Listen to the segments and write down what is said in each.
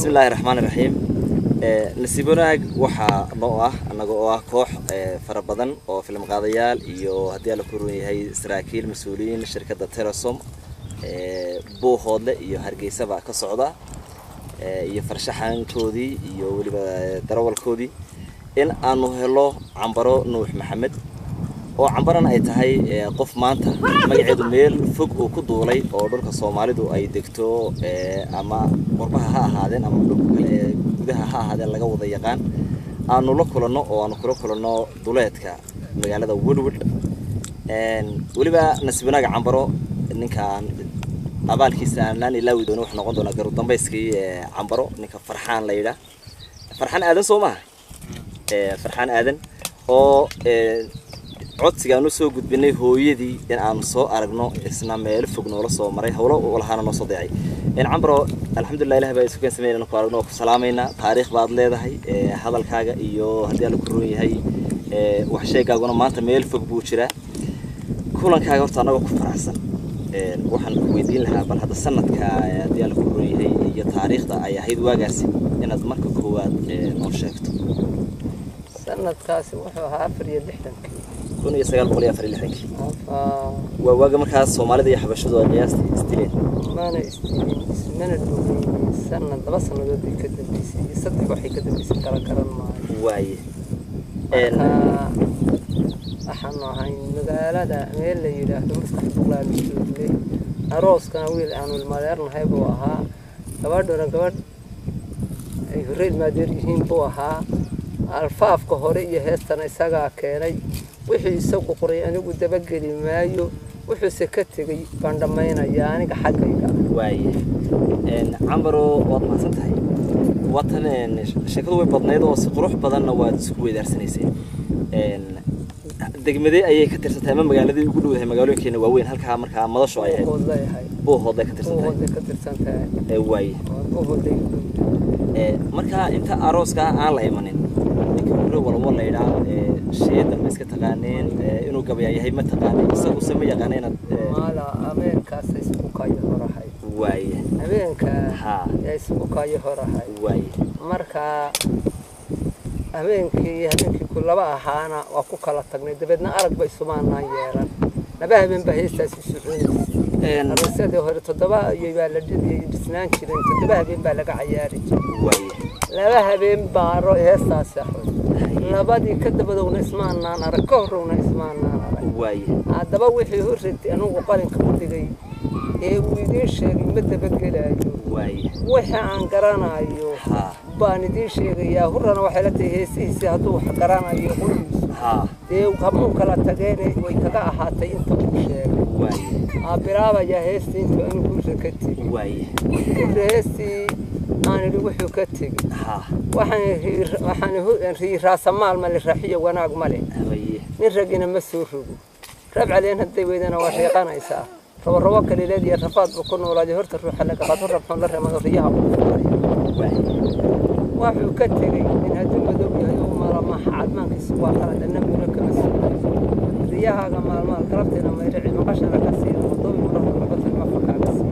بسم الله الرحمن الرحيم نسيبوناك وحا نوعه أنا كوح فربضن أو في المقاضيال iyo hadii la kuruun yahay saraakiil mas'uuliyiin shirkadda Telesom boo hoodle iyo hargeysaba ka socda iyo farshaxankoodii iyo waliba darawalkoodii in aanu helo Cambaro Nuux Maxamed oo cambaran ay tahay qof maanta magaceedu meel fog oo ku duulay oo dhulka Soomaalidu ay degto ama qurbaha ha ahaadeen ama dhulka kale gudaha ha ahaadeen laga wada yaqaan aanu la kulano oo aanu kula kulano duleedka magaalada Woodwood waliba nasiibnaaga Cambaro ninkaan abaalkiisa aan ilaawi doono wax noqon doona garu dambayskii Cambaro ninka Farxaan la yiraahdo Farxaan aadan Soomaa Farxaan aadan oo codsigaanu soo gudbinay hooyadii in aan soo aragno isna meel fog noola soo maray hawlo walahaana noo soo deecay in Cambaro alxamdulillah ilaahay baa isku keensameeyay ku aragno ku salaamayna taariikh baad leedahay hadalkaaga iyo hadii la kuroon yahay wax sheegaaguna maanta meel fog buu jiraa kulankaaga horta anaga ku faraxsan waxaan ku weydiin lahaa bal hadda sanadka hadii la kuroon yahay iyo taariikhda ay ahayd waagaas inaad marka koowaad noo sheegto sanadkaasi wuxuu ahaa 64 كون يسقال بقولي أفريل الحكي. وواجه مركز سومالي ده يحب شو ده قياس استيلين. ما أنا استيلين من الدوبي سنة بس أنا ده بيكتب بيسي يصدق واحد يكتب بيسي كران ما. واي. أحنا هاي نقال هذا ميل اللي يراه مسكح بقول لي أروس كان ويل أنا المالير نهاي بوها كبرد ولا كبرد يفريد ما دريهم بوها الفاف كهوري هستنا يسقى كيري وحي يسوق قري أنا قد بقلي مايو وحي سكتي باندمينا يعني كحقيقة. واي. عمرو وطن سنتهي. وطن شكله ببطنيده وسقروح بدلنا وسكوي درسنيسين. دقمدي أي كتر ستة مجالدي يقولوا هي مجالين كنا وين هالك مركها مضى شوية. بو هذا كتر ستة. بو هذا كتر ستة. واي. بو هذا. مركها أنت أروس كا على يمنين. والله يلا شيء ده مسك تغانين إنه قبل يهي ما تغانين وسمي يغانين ما لا أمريكا سيسبوكا يهرهاي واي أمريكا يسبوكا يهرهاي واي مركا أمريكا كل بقى حانا وأكوكا لا تغني دبنا أرق بيسمان نايران نبه من بهيستا سيسوعون الرسالة هو تدبا يبالد يدسنان كده تدبا بين بالك عياري واي لا بين بارو هيستا سحود labadii ka dabadowna ismaanaan arag ka horowna ismaanaan arag way hadaba wixii horreeyay anigu qalinka ku dhigay ee uu idin sheegay ma dabagelayo way waxa aan garanayo baan idin sheegayaa horrana waxa la tahay heesiisi hadduu wax garanayo qulbiis ee qabuun kala tageenay way kaga ahaatay inta uu sheegay way abiraabaya heestii inta anigu ku shakatay way heestii أنا اللي وحي كتير. وحنا هي راس مال مال الرحية وناق ماله. نرجعنا مسؤول. ربع علينا الدويدنا وشيقنا يسا. فالرواق اللي الذي يرفض بكون ولا جهرت الروح لك قد رب الله ما نريها. وحي كتير من هذا المدوب يوم ما حد ما كسوا خلد النبي لك مسؤول. رياها مال كربتنا ما يرجع ما قشنا كسير وضوي مرة بقت المفقع كسير.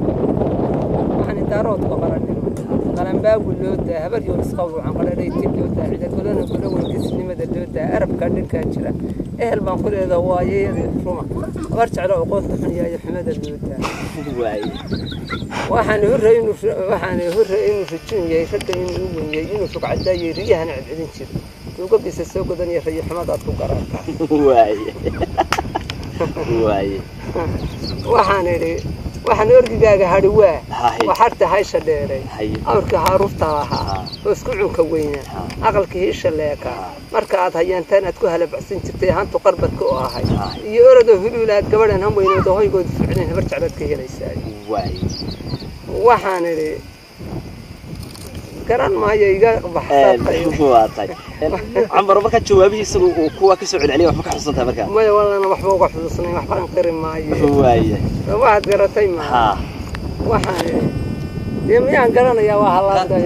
وحنا دارود بقرن. قلم باقول له ده هبل يونس قوي عن قراري تبدو ده إذا كلنا كلنا الجسم مدى ده أرب كان كاتشلا إيه البنقول إذا وايي روما ورجع على عقود الحنيا يا حمد الدودة واي وحن هرين في الدنيا يفكر إنه يجينه فوق عداي ريها نعد عدين شيء وقبل السوق ده يا حمد أطلق قرارك واي واي waxaan orgigaaga hadhawaa waxarta haysa dheeray awrka haarufta lahaa oo isku cunka weyna aqalka hiisha leeka marka aad hayantaan aad ku halabacsan jirtay hantu qarbadka oo ahay iyo orado huluulaad gabadhan han weynoodo hoygood ficneen habar jaclad ka helaysaa waxaan idhi garan maayo iga baxsatay Cambaro marka jawaabihiisa uu kuwa ka soo celceliyay wax ka xusantay marka ma walana waxba uga xusnay waxba aan qari maayo waaye waad garatay ma waxaan miyaan garanayaa waa halaabay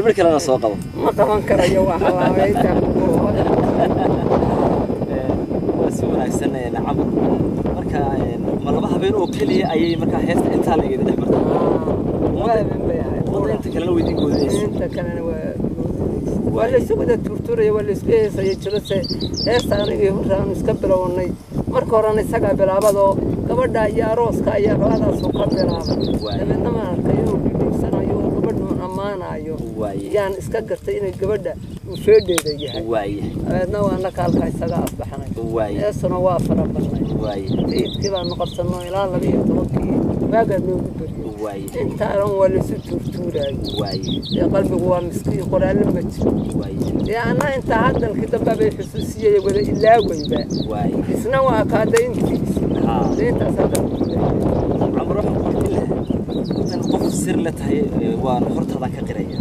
mid kale soo qabo ma qaban karayo waa halaabay si wanaagsan Cambaro marka ma laba habeen oo kaliya ayay marka heesta inta la yiri dhaxmartay waa been bay inta kalena weydii goodinaysa inta kalena waa la isugu da turturaya waa la isku heesaya jirase heesta anigii horaan iska bilownay marka horena isaga bilaabado gabadha iyo arooska ayaa labadaas ka bilaabay dabeedna ma arkay inuu dhibsanayo gabadhu amaanayo yaan iska gartay inay gabadha u feedheeda yahay dabeedna waan la kaalka isaga asbaxnay heestuna waa fara badnay ciidkii baan noqorsano ilaa 12 waaga noogu bariyo intaan waa la isu turturayo qalbigu waa miskiin qoraan ma jiro ana inta hadalkii dambe bay xusuusiyay wada ilaawayba isna waa kaadayntiis intaas hadal amro qof sir la tahay waan hortada ka qiraya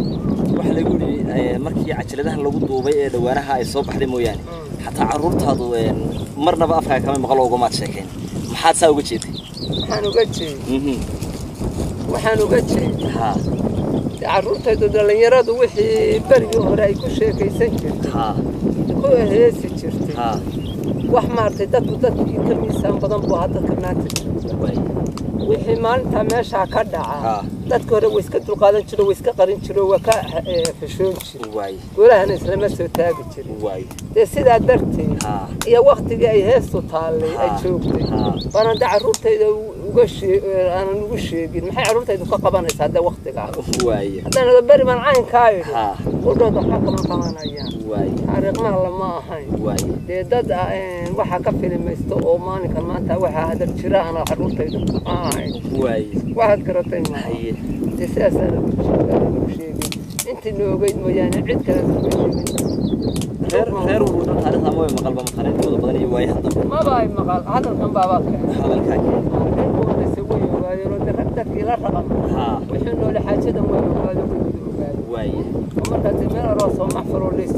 waxa lagu yiri markii cajaladaha lagu duubay ee dhawaanaha ay soo baxday mooyaan xataa caruurtaadu marnaba afka kama maqal uga maad sheekeen maxaad saa uga jeeday waxaan uga jeeday caruurtaydu dhalinyaradu wixii barigii hore ay ku sheekaysan jirtay ku heesi jirtay wax maartay dadku dadkii ka miisaan badan buu hadda ka maanta wixii maalinta meesha ka dhaca dadka hore way iska dulqaadan jireen way iska qarin jireen waa ka xishoon jireen golahan islama soo taagi jireen sidaa darteed iyo waqtigii ay heestu taallay ay joogtay bana caruurtayda aanan ugu sheegin maxay caruurtaydu ka qabanaysaa hadda waqtigaa haddana beri baan caynkaa idhi udhooda waxaa kama qabanayaan taariikhmaha lama ahayn dee dad waxaa ka filimaysto oo maalinkan maanta waxaa hadal jira ana caruurtaydu ma ahayn waxaad garatay maaha dee sidaasaa lagu sheegin intii noogeyd mooyaane cid kale reer wuxuu taariikhda ma maqalba maqareedkooda badan iyo waayaha dambe maba ay maqal hadalkan baabaa dadkii la raqam wixii noole xaajadan waa ogaado ومركز من الرأس ومحفر وليس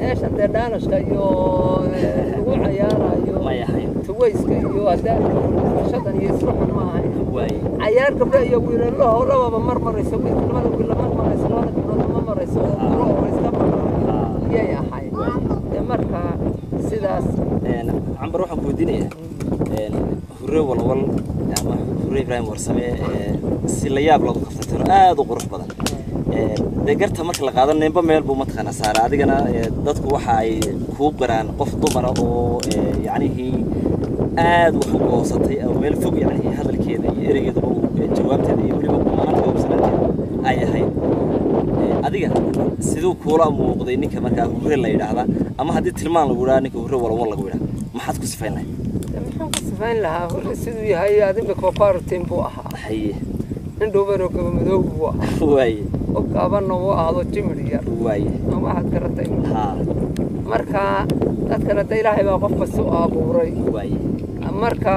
إيش أنت دانش كيو وعيارة يو تويس كيو هذا شطن يسرح معه عيار قبل يقول الله ولا بمرمر يسوي ما نقول له مرمر يسوي ما مرمر يسوي روح ويستمر يا حي مركز سداس عم بروح أقوديني هرّي والله يعني هرّي إبراهيم ورسمي سلياب لو قفتنا وقروح بدن دقرتها مركز لقاعدة نبى ميل بومتخنا صار عادينا ضدك وحاي كوبران قف ضمرة أو يعني هي وحب وسطي أو ميل فوق يعني هذا الكيد يريد جواب تدي يقول لي بقى ما بسنتين هاي adiga sidoo koola muuqday ninka marka hore la yiraahdo ama hadii tilmaan lagu raaniga hore walba lagu yiraahdo maxaad ku sifaynay maxaan ku sifayn lahaa hore sidoo yahay adiga ko qaarteen buu ahaa haye indho baroko madow way oo kaabano oo ahdo jimriya way ama waxaad garatay marka dadka la ilaahay baa qofka soo abuuray way marka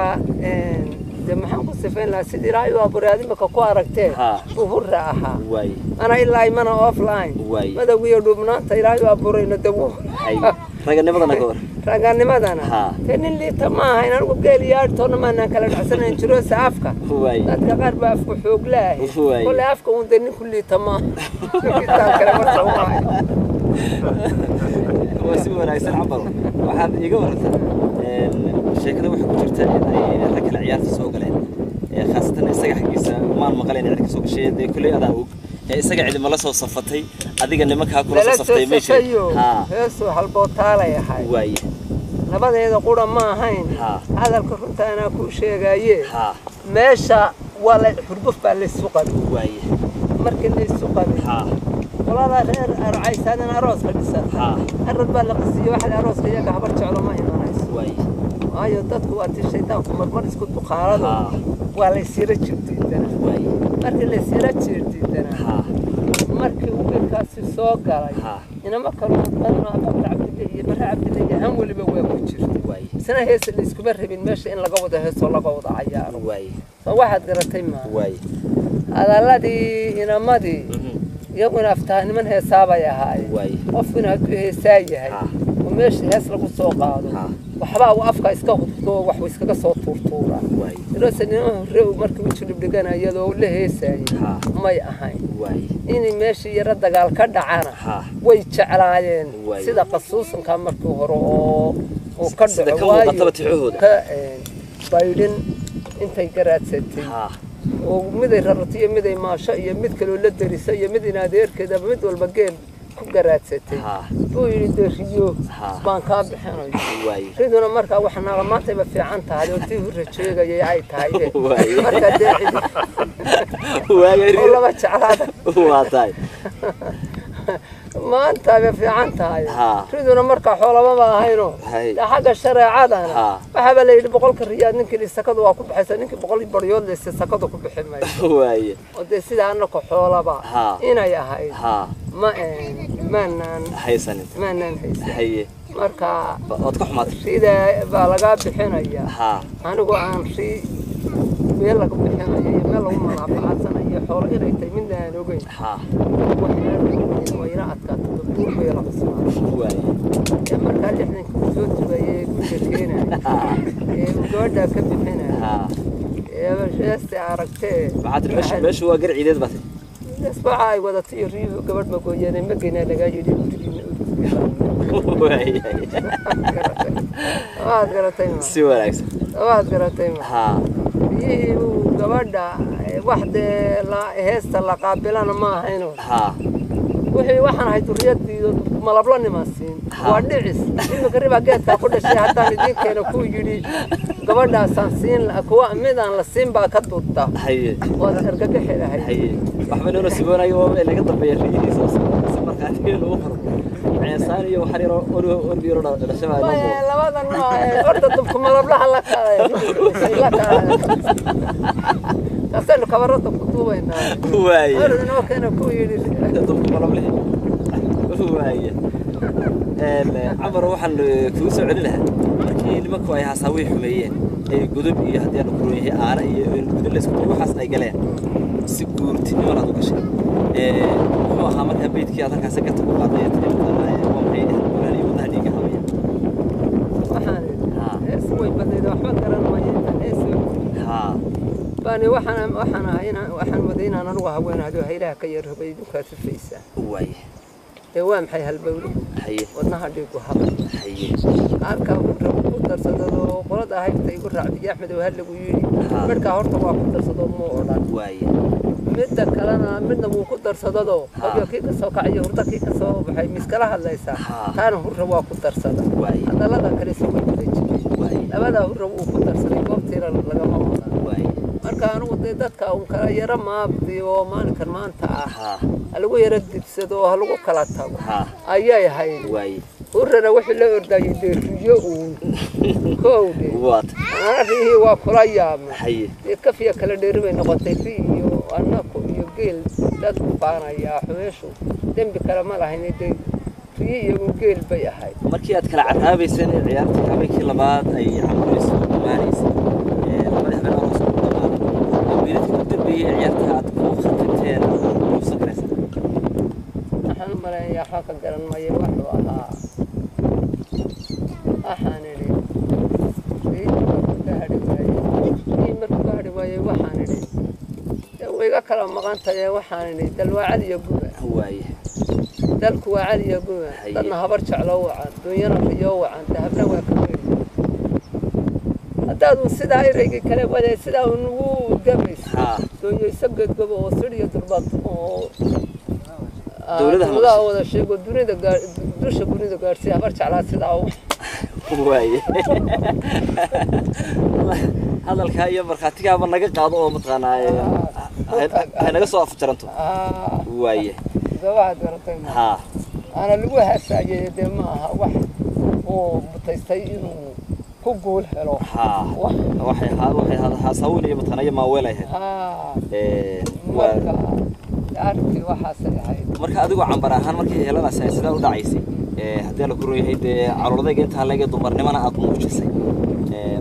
de maxaan ku sifayn lahaa sidii ilaahay waa buraadi marka ku aragtee buhurra aha way ana ilaahay mana offline madawgiyo dhubnaanta ilaahay waa burayna dawo raganimadana goor raganimadana nin liita ma aha inaan ugu geeliyaa toona maana kala dhacsanayn jiro saafka dadka qaar baa afku xoog laahay kulli afka uu nin kulli tama kitaa kala martay واسمه ولا يصير عبره واحد يقول شكله واحد كتير إن ركل عيال في السوق لين خاصة السجع حقيسة ما المقالين عندك سوق شيء ده كله أداوك السجع إذا ملا صفتي أديك إن مك هاكل صفتي ماشي هسه هالبطالة يا حي واي نبض هذا قرا ما هين هذا الكرنت أنا كل شيء جاي ماشى ولا حربف بالسوق واي مركز السوق والله غير رعاية هذا أروس خلص الرد بالقصية واحد أروس كذا كهبرت على ما يمارس واي أيوة تذكر أنت الشيطان مرمر يسكت بخارده ولا يصير جديد واي مركز اللي يصير جديد مركز وين كاس السوق قاعد إنما كانوا أنا عبد الله هم واللي بيوقف واي سنة هي اللي يسكبر بين ماشي إن لقوده هس ولا قوده عيار واي فواحد قرتين ما واي هذا الذي إنما ماضي يقول أفتح من هي سابا يا هاي وفينا هي ساية هاي ومش هسلك السوق هذا وحبا وأفكا إسكاو وحوي إسكا صوت طورة الناس إنه رو مركب يشرب لجنا يدو ولا هي ساية ما يهاي إني ماشي يرد قال كذا عنا ويتشعلين سيدا قصوص كان مركب هرو وكذا واي بايدن أنت يقرأت ستي ومدي ررتيه مدي ماشا iyo mid kale la darisay iyo mid in adeerkeeda mid walba geel ku garaadsatay oo yiri riyo baan ka bixinayo riduna marka waxna maanta ba fiican tahay oo tii rajeegay ay tahay marka deecid waagari laba jaclaada waa tahay maanta ba fiican tahay riduna marka xoolaba ma ahayno xagga shareecadana waxa la yiri 100 riyaad ninkii sakadu waa ku baxaysa ninkii 100 baryood leh sakadu ku bixin maayo waaye oo sida anako xoolaba inay ahayd maanan haysanin haye marka wad ka xumaatay sida baa laga bixinaya anigu aan meel laga bixinayo meel lagu malaafacanayo xoolo inay tahay mid aan ogeyn وينا أتكلم دكتور بيلا قسمة. مركز إحنا كنت بيه كنا وجوده كم هنا. يا بس عرقته. بعد مش هو قرع عيدات بس. أسبوعي وده تيري وقبل ما كنا ما كنا نجاي يدي. ما قرأتين. سوى لكس. ما قرأتين. وقبل واحدة لا هست لا قابلنا ما هينو. وحي waxaan ahay duriyadii malablan maasiin waa dhicis in qariba geedka ku dhashay hatta idinkeena ku yiri gabadhaasaan siin kuwa midaan la siin baa ka dudda haye wada argagaxay haye waxba noo siboonayo oo laga dambeeyay riidiisa markaadii loo qoro ciisaan iyo xariiro oo biro dhashay labadan orda dubku malablaha la kaalay أصله كبرت الخطوبة هنا. واي. أنا كنا كويل. دم ملابله. واي. عمر وحن كوسع لها. لكن لما كواي هسوي حمية. جذب يهدي أنا كرويه أنا جذب اللي سكوت وحس أي جلاه. سكورتي ولا هذا كشيء. هو هم كان بيت كي هذا كسكت وقاضي ومحيه ولا يوضع لي كهوية. وحن. اسمه يبدأ إذا حبك أنا ما ينسى. ها. باني وحنا مدينة أنا روها وين هذا هيلها كير بيدو كاسفيسة. واي. دوام حي هالبول. حي. والنهار يقول هذا. حي. أركب قدر صدده قرض هاي تيقول رعد أحمد وهل ويجي. مركا هرت ما قدر صدده مو واي. مدة كلنا مدة مو قدر صدده. قبل كيك السوق عيه هرت كيك السوق بحي مسكلها ليس. كان هو روا قدر صدده. واي. هذا لا ذكر يسوي كذي. واي. أبدا هو روا قدر صدده وقت يرى لقمه. واي. marka anu dadka uu kala yara maabdiyo maalinkan maanta lagu yara dibsado oo lagu kala tago ayay ahayd way urana wixii la ordayay deeriyo uu koowde waad arihi waa kula yaamay ka fiya kala dheeribay noqotay iyo anako iyo geel dad baanaya xumeeshu dambi kala ma lahayn iyo geel bay ahayd markii aad kala caraabaysan ciyaarta habeenkii labaad ay camarayso maalintii عيارتها تكون خطتين وسكرت. نحن مريا حاكا قرن ما يوحدوها. أحانري. في كهري واي. في مركهري واي وحانري. ويقا كلام مغانتا يا وحانري دلوا علي يقوى. واي. دلكوا علي يقوى. دلنا هبرش على وعن دنيانا في يوعن ذهبنا وكبير. هذا السيد هاي رجع كلام ولا السيد هو جبس. تو يسقط قبوا وصير ضربات. دولة هذا شيء قدوني ده دوش قدوني ده قارسي هبرش على السيد هو. واي. هذا الكاية بركاتك أبغى نقول قاضي متغنى. أنا قصوا أفترنتو. واي. ده واحد برتين. ها. أنا اللي هو هالساعة ده ما واحد هو بتستيقظ كقول حلو. وحي هذا حاسوني متغنى ما ولا هي. أركي وحاسة هاي. مركا أدقو عن براهان مركي هلا سياسة ودعيسي. هذا لكروي هيد عروضة جنت هلا جد مرنمنا أقوم بشيء.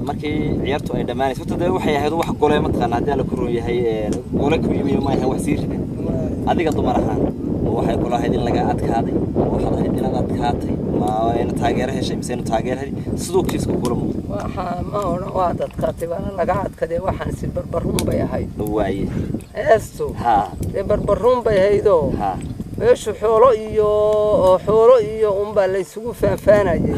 مركي عيارته أي دماني سوت ده وحي هذا وح قولي متغنى هذا لكروي هي قولك يوم ما هو وسير. هذا جد مرهان وحي قولها هيد اللي قاعد كهذي وحضر هيد اللي قاعد كهذي ما نتاجره شيء مسين نتاجره صدوق كيسكو كلهم. ما هو واحد كاتب أنا لقعد كده واحد سيد بربرهم بيهاي. واي. أستو. بربرهم بيهايدو. إيش حوله إيو بقى يسوق فانا جي.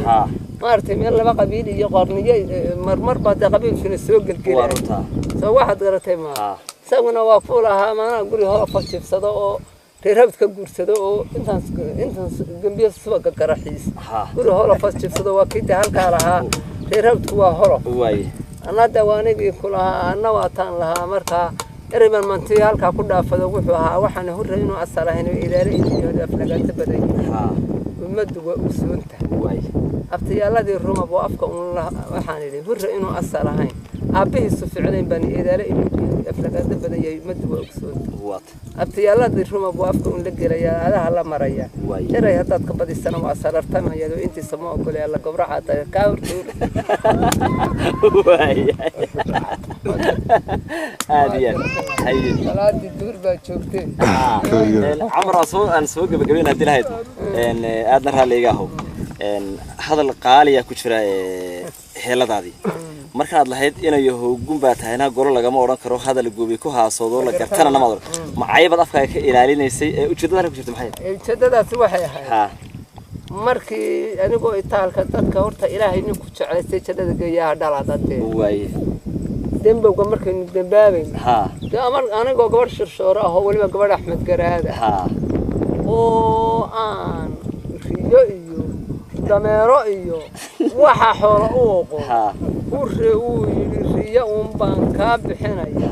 مارتي من اللي بقى بيدي يقارني مرمر بعد قبيل في السوق الكلام. سو واحد قرأته ما. isaguna waa ku lahaa maana guri hore fajibsado oo reerabad ka guursado oo intaan gambiyo subaga garaxiis guri hore fajibsado waa kida halka lahaa reerabadku waa hore way anada waanigi kulaha anna waa taan lahaa marka eriban mantii halka ku dhaafado wuxuu ahaa waxaan horreey inuu asalahayn ilaahay iyo aflagaanta baday umadu waa u suunta way abtiyaaladii rumab oo afka waxaan yiri horreey inuu asalahayn aabihiisu ficnayn bani ilaahay iyo aflagaanta baday umadu waa u suunta what abtiyaaladii rumab oo afka la gelaya adaha la maraya eray hadad ka badisana waa salartamayado intii sama ogolay la gowraca ka hortay way هذه هي salaadi duur baa joogtay عمر aan soo gabagabeyn hadii lahayd aadna raaliga aho hadal qaaliya ku jira heeladaadii marka aad lahayd inay hogumba tahayna golo lagama oran karo hadal goobi ku haasoodo la gartana namaad macaybad afka ka ilaalinaysay ujeedada ku jirta maxay ujeedadaas waxay ahayd markii anigoo itaalka dadka horta ilaahay nin ku jeclaystay jadada geeyaha dhalaadade way dembowga markay dambaabay anigoo gabar shirshoor ah oo waliba gabar Axmed Garaad oo aan riyo iyo dameero iyo waxa xoolo u riyo baan ka bixinaya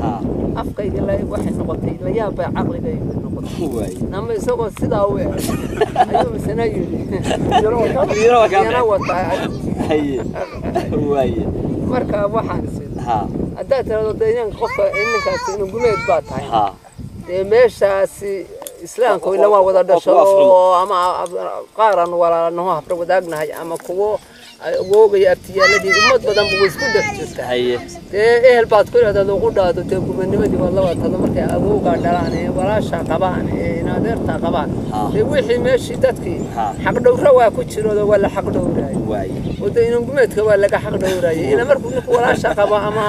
afkayga la waxay noqotay la yaab bay caqligayga noqotay way nama isagoo sidaa u ayuu sanayiri yana wata way marka waxaan sidaa hadda tirado deegaan qofka inkaas inuu gumeed baa tahay meeshaasi islaamku ila waa wada dhasho ama qaaran walaalaha habra wadaagnahay ama kuwo awogay abtiyaaladii ummad badan buu isku dhex jirtay ehel baad ku leedahay ugu dhaado gumanimadii wala watada markay awooga dhalaan walaasha qabaan inaadeerta qabaan wixii meeshii dadkii xaq dhowra waa ku jiro wala xaq dhowraay wada inuu gumeedka waa laga xaq dhowraay ila markuu walaasha qaba ama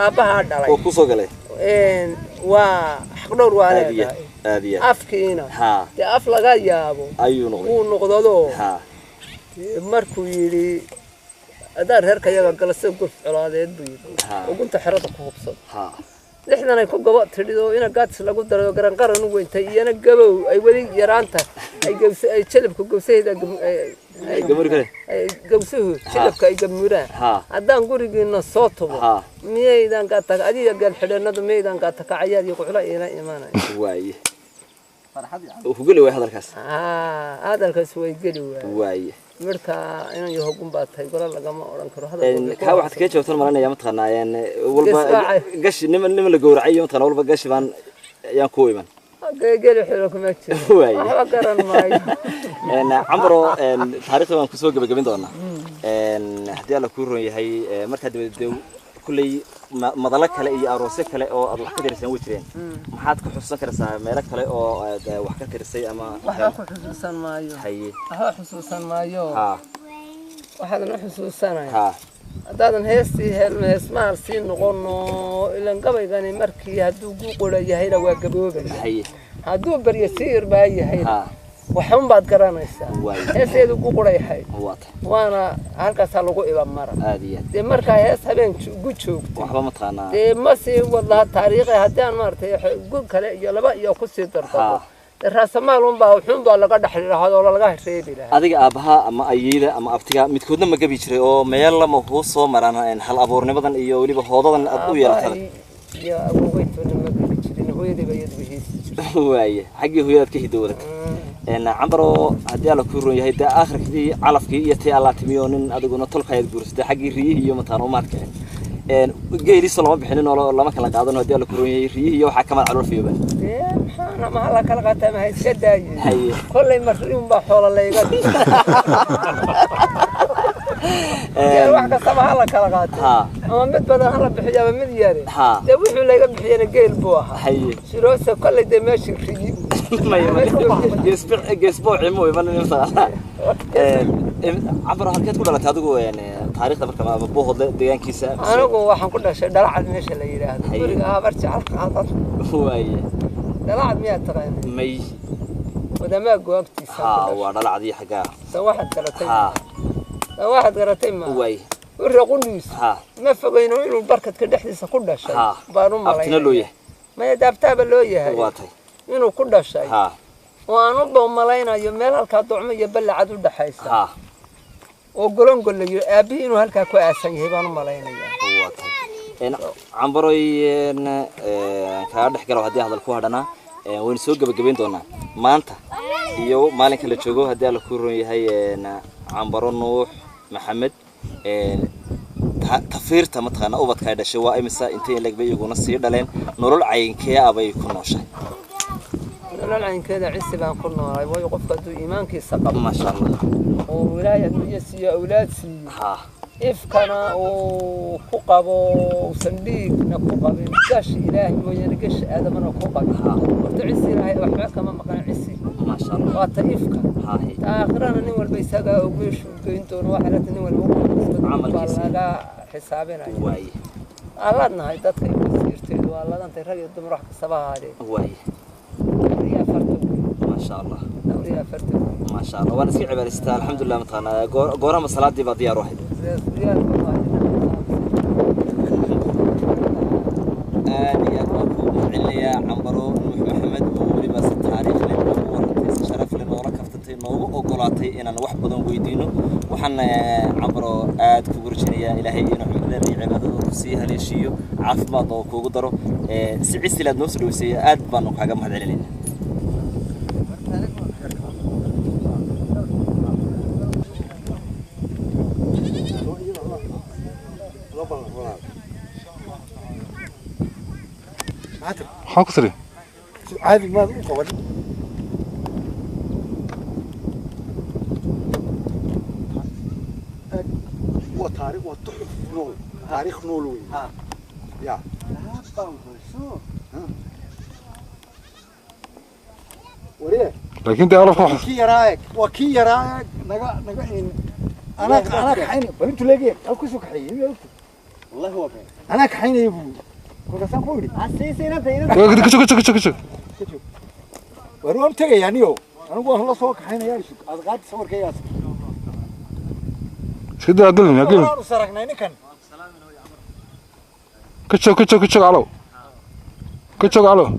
abaha dhalay oo ku soo galay waa xaq dhowr waa leedahay afkiina af laga yaabo ayuu noqdo markuu yiri adar reerka yaga galasay guf colaadeed buu ugunta xirada ku hubsad lixdan ay ku gabo tirido ina gaadis lagu daro garan qaran u weentay iyana gabow ay wali yaraanta ay gabsay ay jilibku gabsayda ay gamur kale ay gabsuhu jilibka ay gamuraan hadaan gurigeena soo tubo miyaydan ka tag adiga gal xidhanadu miyaydan ka takacayaad iyo quxla ina iimaanay waaye farxad gali way hadalkaas hadalkaas way gali waaye marka inaan yahay hogum baatay gola lagama oran karo hadalka ka waxaad ka joogtaan maranaya mataqaanayeen walba gash niman la gowracay mataqaan walba gash baan ayaan ku iman gali xiro kuma jiro waxa garan maayo camro taariikhda waan ku soo gabagabin doonaa hadii alla ku roon yahay marka dibadda kulay madala kale iyo aroosyo kale oo aad wax ka tirsan way jireen maxaad ku xusuusan kartaa meel kale oo aad wax ka tirsay ama waxa ku xusuusan maayo waxa xusuusan maayo waxaan xusuusanahay hadaan heestii helmees maar si noqono ilan gabaygani markii haduu gu qoray yahay waa gaboobay haduu bariyo siir baa yahay waxaan baad garanaysaa heeseedu ku qorayahay waana halkaas lagu iba mara de marka hees habeen gu joogto waxba ma taqaana de ma si wada taariikh hadaan maartay gu kale iyo laba iyo ku sii darto raasamaal baa wuxuu baa laga dhaxliraado laga reebi lahaa adiga aabaha ama ayeyda ama abtiga midkoodna ma gabi jiray oo meel lama hoo soo maraan hal abuurnimadan iyo waliba hoodadan aad u yeelatay ya awowaytoona ma gabi jirin hooyadii bayad wixii waaye xaqii hooyadad ka hidowda عمرو هدي على كورون يهدي آخر كذي على في يتي على تميونين أدقون طلق هاي الجورس ده حقي ريه يوم تانو ما كان جاي لسه لما بحنين ولا ما كان قاعدين هدي على كورون ريه يو حكم على الرفيق بن أنا ما هلا كلا قاتم هاي سداي كل مريم بحول الله يقعد يا واحد سما هلا كلا قاتم أما مد بدنا هلا بحجاب ملياري ده وحول الله يقعد بحجنا جيل بوها شروسه كل ده ماشي ريه ما جسبوع عمو يبان نفسه عبر هالكات كلها تادقوا يعني تاريخ marka ma boohod deegaankiisa anigu waxaan ku dhashay dalacad meesha la yiraahdo guriga barjac qaadad waaye dalacad miya taqaan may wadama goobtiisa waa dalacadii xaga waxaad garatay ma waaye uraqundis ma fogeyno inuu barkadka dhexdiisa ku dhashay baan u malay ما يدابتها اللوية هاي واطي إنه كل شيء ها وأنا بملاينا يميل هالكادوم يبلع عدو دحيسة ها وقولون قول لي أبي إنه هالكاكو أسني هي بانو ملاينا واطي إن عمبروي إن كهذا حكوا هدي هذا الكوهرنا وين سوق بجبين دونا ما أنت يو مالك اللي تشوفه هدي على كوري هاي إن عمبرو نوح محمد تفيرت متقنا أو بتكايد شواء مسا إنتين لك بيجون السير دلين نور العين كيا أبي يكونوا شيء نور العين كذا عسى بنكونوا راي ويقف قدو إيمانك السقف ما شاء الله وولاية يسي أولاد سي ها إفكنا وكوكابو وصنديق نكوكابو قش إلهي وينقش هذا من كوكابو وتعسي راي وحبك ما مقنع عسي ما شاء الله واتيفك هاي آخرنا نقول بيساقا وقيش وقينتون واحدة نقول عمل والله حسابنا واي الله نهاي دتك يصير والله أنت رجل دم روح الصباح هذه واي يا فرتو ما شاء الله يا فرتو ما شاء الله وأنا سيع بالستة الحمد لله متقنا قرام الصلاة دي بدي أروح يا أبو علي عمرو نوح محمد ولباس التاريخ شرف لنا وركفتي نوب وقلاتي إن أنا واحد بدون ويدينه وحنا عمرو آد كبرشنيا إلهي إنه عمل عبادة وفسيها ليشيو عاف ما ضوء وقدره سعيس لاد نفس الوسية آد بانو حاجة مهد علينا حاكسري عادي ما قبل هو تاريخ وتحف نول تاريخ نولوي يا وريه لكن تعرف كي يراك نجا أنا كحيني بنت لاقي أكو كحيني والله هو فين أنا كحيني يبو كل سنة فوري عسيسينا تينا كشك وروم تجي يعني يو أنا بقول الله صوك حين يا شو أضغط صور كياس شد أقلني سرقنا نكن كشك علو كشك علو